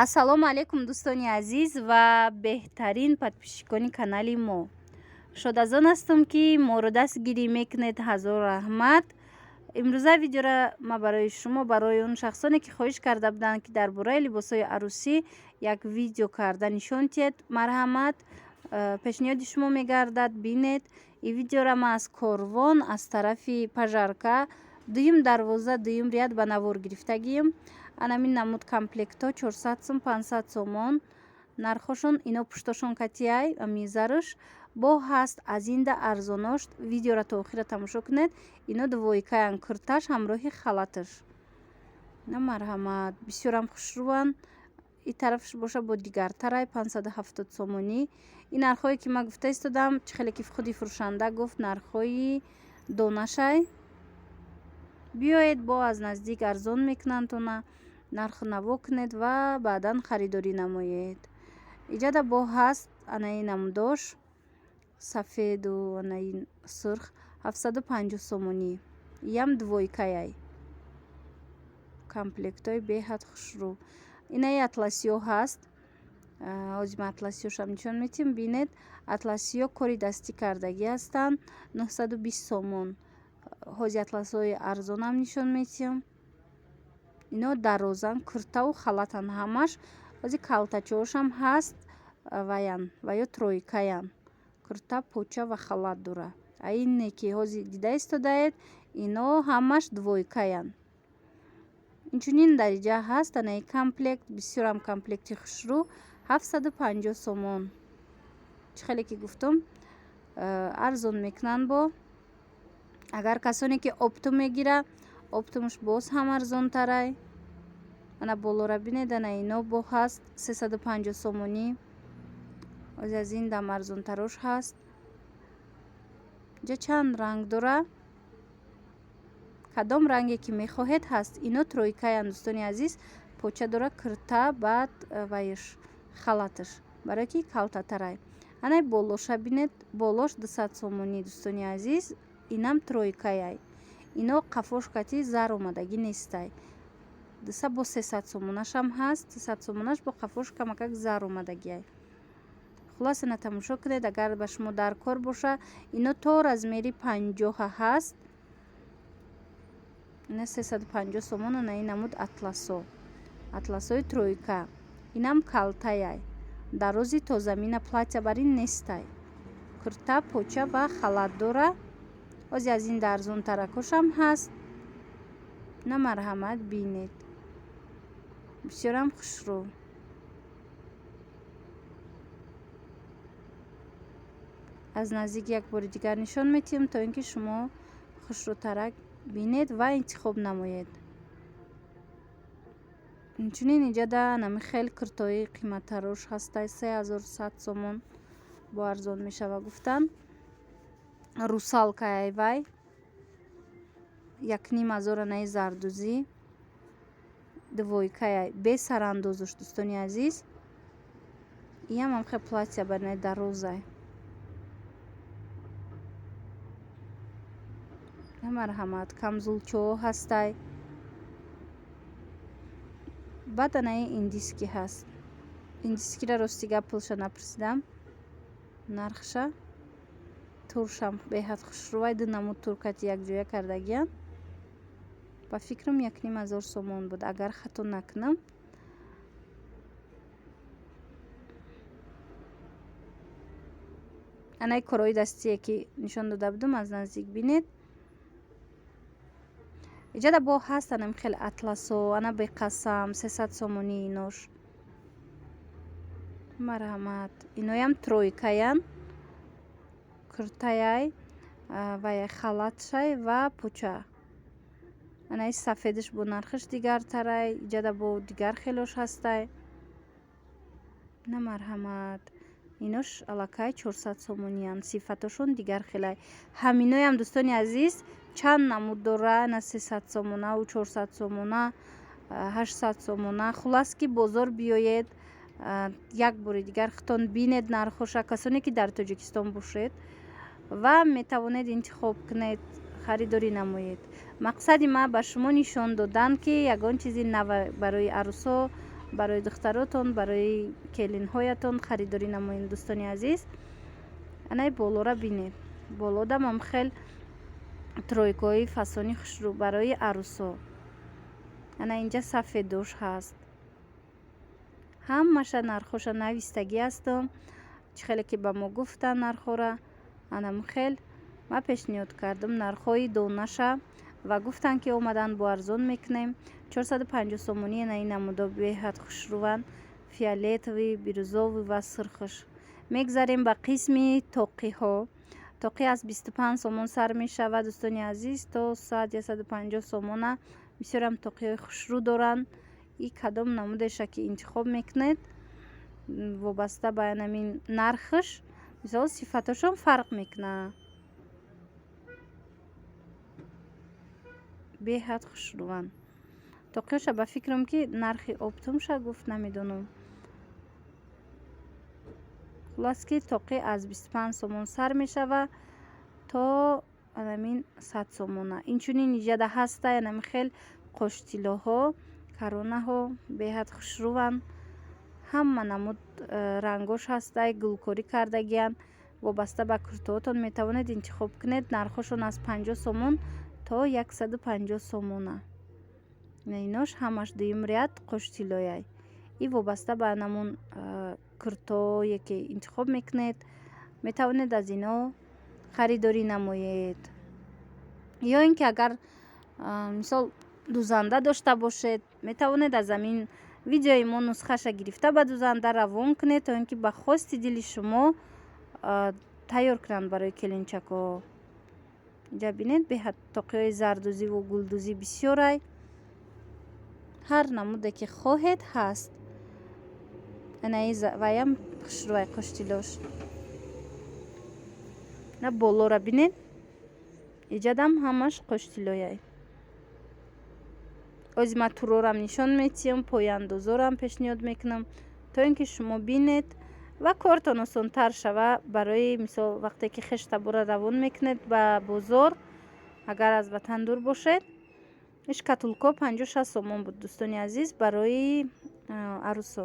ассалому алайкум дӯстони азиз ва беҳтарин подписчикони канали мо. Шодазон ҳастам ки моро дастгирӣ мекунед. Ҳазор раҳмат. имрӯза видеоро ма барои шумо, барои он шахсоне ки хоҳиш карда буданд ки дар бораи либосҳои арӯсӣ як видео карда нишон диҳед, марҳамат, пешниҳоди шумо мегардад бинед. И видеоро ма аз корвон, аз тарафи пажарка, дуюм дарвоза, дуюм ряд ба навор гирифтагием. Анамин намуд комплектҳо 400 сум, 500 сомон нархошон. Ино пуштошон катияй амизарш бо ҳаст аз инда арзоношт. Видеоро то охира тамошо кунед. Ино двойкаян курташ ҳамроҳи халаташ. На марҳамат, бисёрам хушрӯан. И тарафш боша бо дигартарай 570 сомонӣ. Ин нархҳое ки ма гуфта истодам, чӣ хеле ки худи фурӯшанда гуфт нархҳои донашай. Биёед бо аз наздик арзон мекунанд, то на нарху наво кунед ва баъдан харидорӣ намоед. Иҷада бо ҳаст анаи намудош сафеду анаи сурх 750 сомонӣ. Ям двойкаяй. Комплектҳои беҳад хушрӯ. Инаи атласиё ҳаст. ҳозир ма атласиёшам нишон метиҳем. Бинед, атласиё кори дастӣ кардагӣ ҳастанд. 920 сомон. ҳозир атласҳои арзонам нишон метиҳем. Ино дарозан, куртаву халатан ҳамаш. ҳозир калтачаҳошам ҳаст ваян ва ё тройкаян. Курта, поча ва халат дора. Айне ки ҳозир дида истодаед, ино ҳамаш двойкаян. Инчунин дариҷа ҳаст анаи комплект, бисёрам комплекти хушрӯ 750 сомон. Чӣ хеле ки гуфтам арзон мекунанд. Бо агар касоне ки оптум мегира, оптумш боз ҳам арзонтарай. Ана болора бинед, ана ино бо ҳаст 350 сомонӣ. ҳозир аз ин дам арзонтарош ҳаст. ҷа чанд ранг дора. кадом ранге ки мехоҳед ҳаст. Ино тройкаян дӯстони азиз. поча дора, курта, баъд вайш халаташ, барое ки калтатарай. Анаи болоша бинед, болош 200 сомонӣ дӯстони азиз. Инам тройкаяй. Ино қафош кати зар омадагӣ нестай. диса бо 300 сомонашам ҳаст. 300 сомонаш бо қафош камакак зар омадагиай. хулоса на тамошо кунед, агар ба шумо дар кор боша. Ино то размери 50 ҳаст. ина 350 сомон. ана ин намуд атласо, атласои тройка. инам калтаяй. дарози то замина платя бар ин нестай. курта, поча ва халат дора. ҳозир аз ин дарзон таракошам ҳаст. на марҳамат, бинед, бисёрам хушрӯ. аз наздик як бори дигар нишон метиҳем, то ин ки шумо хушрӯтарак бинед ва интихоб намоед. инчунин иҷада нами хел куртои қиматтарош ҳастай. 3100 сомон бо арзон мешава гуфтан. русалкаяй вай 1500 анаи зардузӣ. двойкаяй бе сарандозуш дӯстони азиз. иям ҳам хел платья барнаи дарозай. на марҳамат, камзулчаҳо ҳастай. баъд анаи индиски ҳаст. индискира рости гапилша напурсидам нархша. туршам беҳад хушрӯвай. ду намуд туркати якҷоя кардагиян. ба фикрам 1500 сомон буд, агар хато накунам. анаи корои дастие ки нишон дода будам аз наздик бинед. иҷада бо ҳаст анам хел атласо. ана беқасам 300 сомонӣ инош. марҳамат, иноям тройкаян. куртаяй ва халатшай ва поча. анаи сафедаш бо нархаш дигартарай. иҷада бо дигар хелош ҳастай. на марҳамат, инош аллакай 400 сомониян. сифатошон дигар хелай. ҳаминоям дӯстони азиз чанд намуд дора. на 300 сомонаву 400 сомона, 800 сомона. хулас ки бозор биёед, як бори дигар хитон бинед нархоша. касоне ки дар тоҷикистон бошед ва метавонед интихоб кунед, харидорӣ намоед. мақсади ма ба шумо нишон додан ки ягон чизи нав барои арӯсҳо барои духтаротон, барои келинҳоятон харидорӣ намоед. дӯстони азиз, анаи болора бинед. болодам ҳам хел тройкаҳои фасони хушрӯ барои арӯсо. ана инҷа сафедош ҳаст. ҳамаша нархоша навистагӣ ҳастам. чӣ хеле ки ба мо гуфтан нархора, анам хел ма пешниҳод кардам нархҳои донаша ва гуфтан ки омадан бо арзон мекунем. 450 сомонӣ ана ин намудо беҳад хушрӯванд, фиолетовӣ, бирюзовӣ ва сирхуш. мегзарем ба қисми тоқиҳо. тоқӣ аз 25 сомон сар мешавад дӯстони азиз то 100-150 сомона. бисёрам тоқиҳои хушрӯ доранд. и кадом намудеша ки интихоб мекунед вобаста ба намин нархаш, мисол сифаташон фарқ мекунад. беҳад хушрӯванд. тоқиҳоша ба фикрам ки нархи оптумша гуфт, намедонам. хулос ки тоқӣ аз 25 сомон сар мешавад то анамин 100 сомона. инчунин иҷада ҳаста анами хел қоштилоҳо, каронаҳо беҳад хушрӯванд. ҳама намуд рангош ҳастай, гулкорӣ кардагиян. вобаста ба куртаотон метавонед интихоб кунед. нархошон аз 50 сомон то 150 сомона. инош ҳамаш дуюм ряд қоштилояй. и вобаста ба намун куртое ки интихоб мекунед, метавонед аз ино харидорӣ намоед. ё ин ки агар мисол дузанда дошта бошед, метавонед аз амин видеои мо нусхаша гирифта ба дузанда равон кунед, то ин ки ба хости дили шумо тайёр кунанд барои келинчакҳо. инҷа бинед беҳад тоқиҳои зардузиву гулдузӣ бисёрай. ҳар намуде ки хоҳед ҳаст. анаи ваям хушрӯвай қоштилош. на болора бинед. иҷадам ҳамаш қоштилояй. ози ма турорам нишон метиҳам, пояндозорам пешниҳод мекунам, то ин ки шумо бинед ва кортон осонтар шава. барои мисол вақте ки хеш табора равон мекунед ба бозор, агар аз ватан дур бошед. шкатулка 56 сомон буд дӯстони азиз барои арӯсо.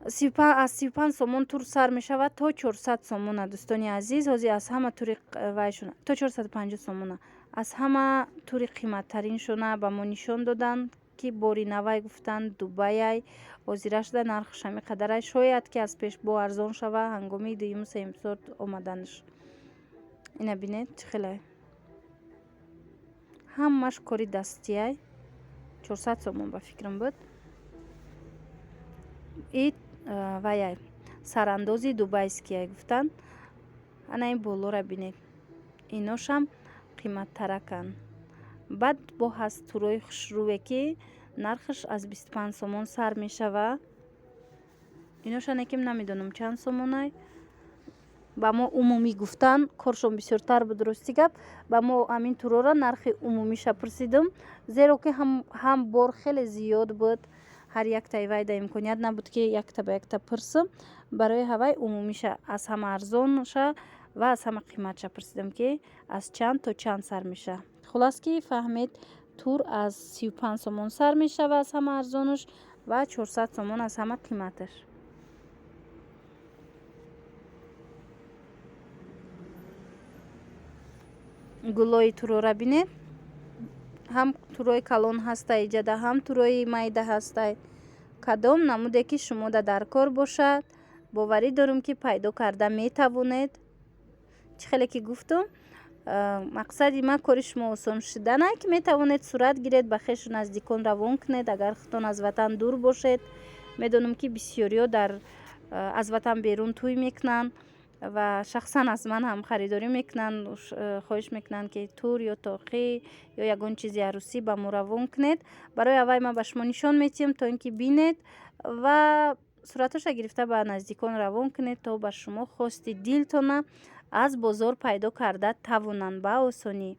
35 сомон тур сар мешавад то 400 сомона дӯстони азиз. ҳозир аз ҳама тури вайшона то 450 сомона. аз ҳама тури қиматтариншона ба мо нишон доданд ки бори навай гуфтанд дубайай. ҳозира шуда нархаш ҳами қадарай. шояд ки аз пеш бо арзон шава ҳангоми дуюму сеюм сорт омаданаш. ина бинед чӣ хелай. ҳамаш кори дастияй. 400 сомон ба фикрам буд. и ваяй сарандози дубайскияй гуфтанд. ана ин болора бинед. иношам қиматтаракан. баъд бо ҳаст турои хушрӯве ки нархаш аз 25 сомон сар мешава. иношане ки намедонам чанд сомонай. ба мо умумӣ гуфтан, коршон бисёртар буд рости гап. ба мо ҳамин турора нархи умумиша пурсидам, зеро ки ҳам бор хеле зиёд буд. ҳар яктаи вайда имконият набуд ки якта ба якта пурсам. барои ҳавай умумиша аз ҳама арзонша ва аз ҳама қиматша пурсидам ки аз чанд то чанд сар меша. хулос ки фаҳмед тур аз 35 сомон сар мешава аз ҳама арзонаш ва 400 сомон аз ҳама қиматаш. гулои турора бинед. ҳам турои калон ҳастай иҷада, ҳам турои майда ҳастай. кадом намуде ки шумода дар кор бошад, боварӣ дорам ки пайдо карда метавонед. чӣ хеле ки гуфтам, мақсади ма кори шумо осон шуданай ки метавонед сурат гиред, ба хешу наздикон равон кунед. агар худтон аз ватан дур бошед, медонам ки бисёриҳо аз ватан берун тӯй мекунанд ва шахсан аз ман ҳам харидорӣ мекунанд. хоҳиш мекунанд ки тур ё тоқӣ ё ягон чизи арӯсӣ ба мо равон кунед. барои аввай ман ба шумо нишон метиҳам то ин ки бинед ва сураташа гирифта ба наздикон равон кунед, то ба шумо хости дилтона аз бозор пайдо карда тавонанд ба осонӣ.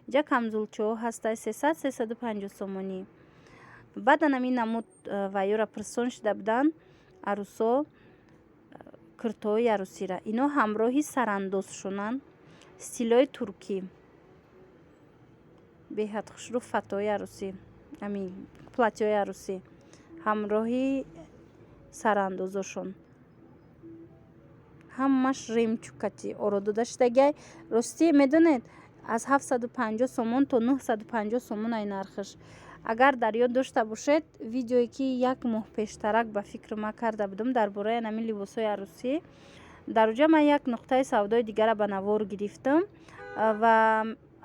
иҷа камзулчаҳо ҳастай 300-350 сомонӣ. баъдан ҳамин намуд вайёра пурсон шуда буданд арӯсо куртаҳои арӯсира. ино ҳамроҳи сарандозшонанд. стилои туркӣ. беҳад хушрӯ фатои арӯсӣ. ҳамин платьёи арӯсӣ. ҳамроҳи сарандозошон. ҳамаш ремчукати орода шудагиай. Ростӣ медонед аз 750 сомон то 950 сомон ай нархаш. Агар дар ёд дошта бошед, видеое ки як моҳ пештарак ба фикр ма карда будам дар бораи анами либосҳои арӯсӣ. Дар уҷа ман як нуқтаи савдои дигара ба навор гирифтам ва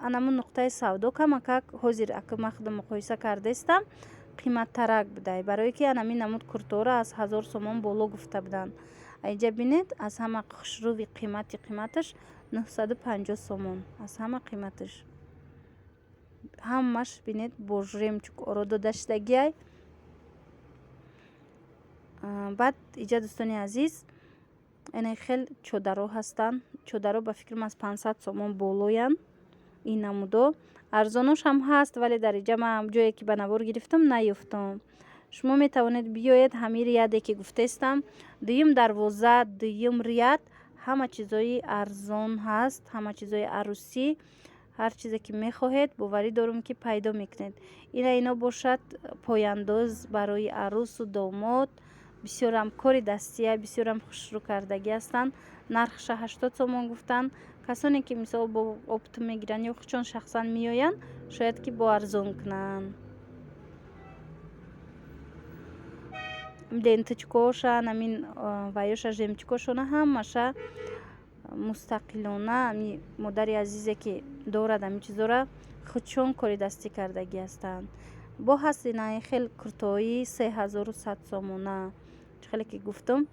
анамун нуқтаи савдо камакак ҳозир акама худам муқоиса кардестам қиматтарак будай, барое ки анами намуд курторо аз 1000 сомон боло гуфта буданд. Айҷа бинед аз ҳама хушрӯви қиматаш 950 сомон, аз ҳама қиматаш. Ҳамаш бинед бо жремчук оро дода шудагиай. баъд иҷа дӯстони азиз ина хел чодаро ҳастанд. Чодаро ба фикрам аз 500 сомон болоянд. Ин намудо арзонош ҳам ҳаст, вале дар иҷа ман ҷое ки ба навор гирифтам наёфтам. шумо метавонед биёед ҳамин рияде ки гуфтестам, дуюм дарвоза, дуюм рияд, ҳама чизои арзон ҳаст, ҳама чизои арӯсӣ, ҳар чизе ки мехоҳед боварӣ дорум ки пайдо мекунед. Ино бошад пояндоз барои арӯсу домод. Бисёрам кори дастия, бисёрам хушрӯ кардагӣ ҳастанд. Нархша 80 сомон гуфтанд. Касоне ки мисол бо опт мегиранд ё худшон шахсан меоянд, шояд ки бо арзон кунанд. Ленточкаоша, намин ваёша, жемчукошона ҳамаша мустақилона модари азизе ки дорад ҳамин чизора худшон кори дастӣ кардагӣ ҳастанд. Бо ҳаст инаи хел куртои 3100 сомона. Хеле ки гуфтам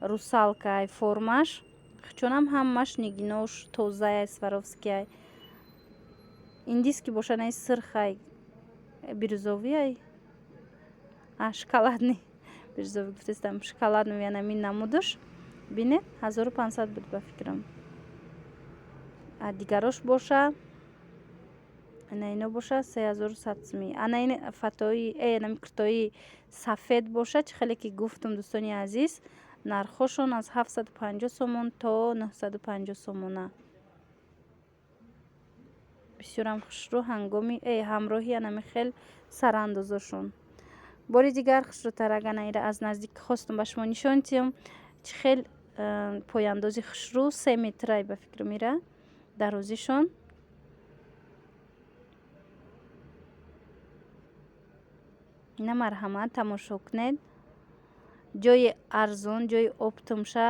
русалкай формаш худшонам ҳамаш нигинош тозаи сваровскиай. Индиски боша наи сирхай бирюзовиай шоколадный бирюзовый гуфтестам, шоколадный анамин намудаш бинед 1500 буд ба фикрам. Дигарош боша ино боша 3100 сомон. Ин фатои анами куртои сафед боша чӣ хеле ки гуфтам дӯстони азиз, нархошон аз 750 сомон то 950 сомона. Бисёрам хушрӯ ҳангоми ҳамроҳи анами хел сарандозошон. бори дигар хушрӯтарак анаира аз наздик хостум ба шумо нишон диҳам чӣ хел пояндози хушрӯ 3 метрай ба фикрам ира дарозишон. ина марҳамат тамошо кунед. ҷои арзон, ҷои оптумша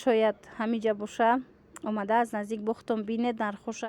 шояд ҳамиҷа боша. Омада аз наздик бохтон бинед нархоша